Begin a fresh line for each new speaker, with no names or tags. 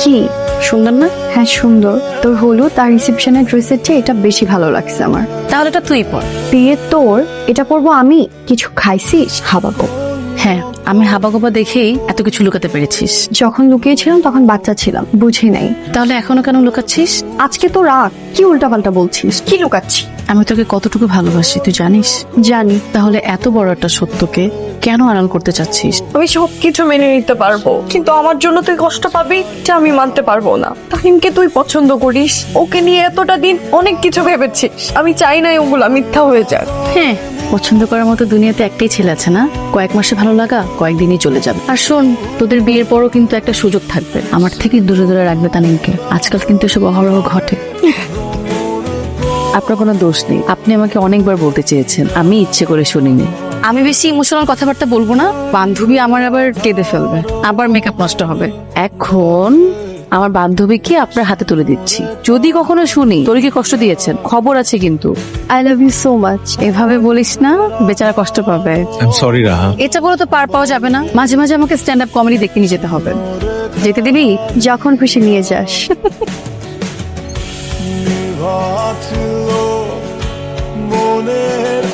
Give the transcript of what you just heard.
কি
সুন্দর না?
হ্যাঁ সুন্দর। তোর হলুদ আর রিসেপশনের ড্রেসের চেয়ে এটা বেশি ভালো লাগছে আমার।
তাহলে এটা তুই পর।
বিয়ে তোর, এটা পরবো আমি। কিছু খাইছিস? খাওয়াবো।
হ্যাঁ, আমি হাবাগোবা দেখেই এত কিছু লুকাতে পেরেছিস।
যখন লুকিয়েছিলাম তখন বাচ্চা ছিলাম, বুঝি নাই।
তাহলে এখনো কেন লুকাচ্ছিস?
আজকে তো রাগ, কি উল্টাপাল্টা বলছিস? কি লুকাচ্ছি?
আমি তোকে কতটুকু ভালোবাসি তুই জানিস?
জানি।
তাহলে এত বড় একটা সত্যকে কেন আড়াল করতে চাচ্ছিস?
আমি সবকিছু মেনে নিতে পারবো, কিন্তু আমার জন্য তুই কষ্ট পাবি এটা আমি মানতে পারবো না। তাহিমকে তুই পছন্দ করিস, ওকে নিয়ে এতটা দিন অনেক কিছু ভেবেছিস। আমি চাই না ওগুলো মিথ্যা হয়ে যাক।
হ্যাঁ, পছন্দ করার মতো দুনিয়াতে একটাই ছেলে আছে না? কয়েক মাসে ভালো লাগা কয়েকদিনই চলে যাবে। আর শোন, তোদের বিয়ের পরও কিন্তু একটা সুযোগ থাকবে, আমার থেকে দূরে দূরে রাখবে তানিমকে। আজকাল কিন্তু এসব অহরহ ঘটে। আপনার কোনো দোষ নেই, আপনি আমাকে অনেকবার বলতে চেয়েছেন, আমি ইচ্ছে করে শুনিনি। আমি বেশি ইমোশনাল কথাবার্তা বলবো না, বান্ধবী আমার আবার কেঁদে ফেলবে, আবার মেকআপ নষ্ট হবে। এখন আমার বান্ধবীকে আপনার হাতে তুলে দিচ্ছি, যদি কখনো শুনি তোর কি কষ্ট দিয়েছেন খবর আছে কিন্তু।
I love you so much.
এভাবে বলিস না, বেচারা কষ্ট পাবে।
I am sorry Raha.
এটা বলে তো পার পাওয়া যাবে না, মাঝে মাঝে আমাকে স্ট্যান্ড আপ কমেডি দেখতে নিয়ে যেতে হবে। যেতে দিবি?
যখন খুশি নিয়ে যাস।
মনের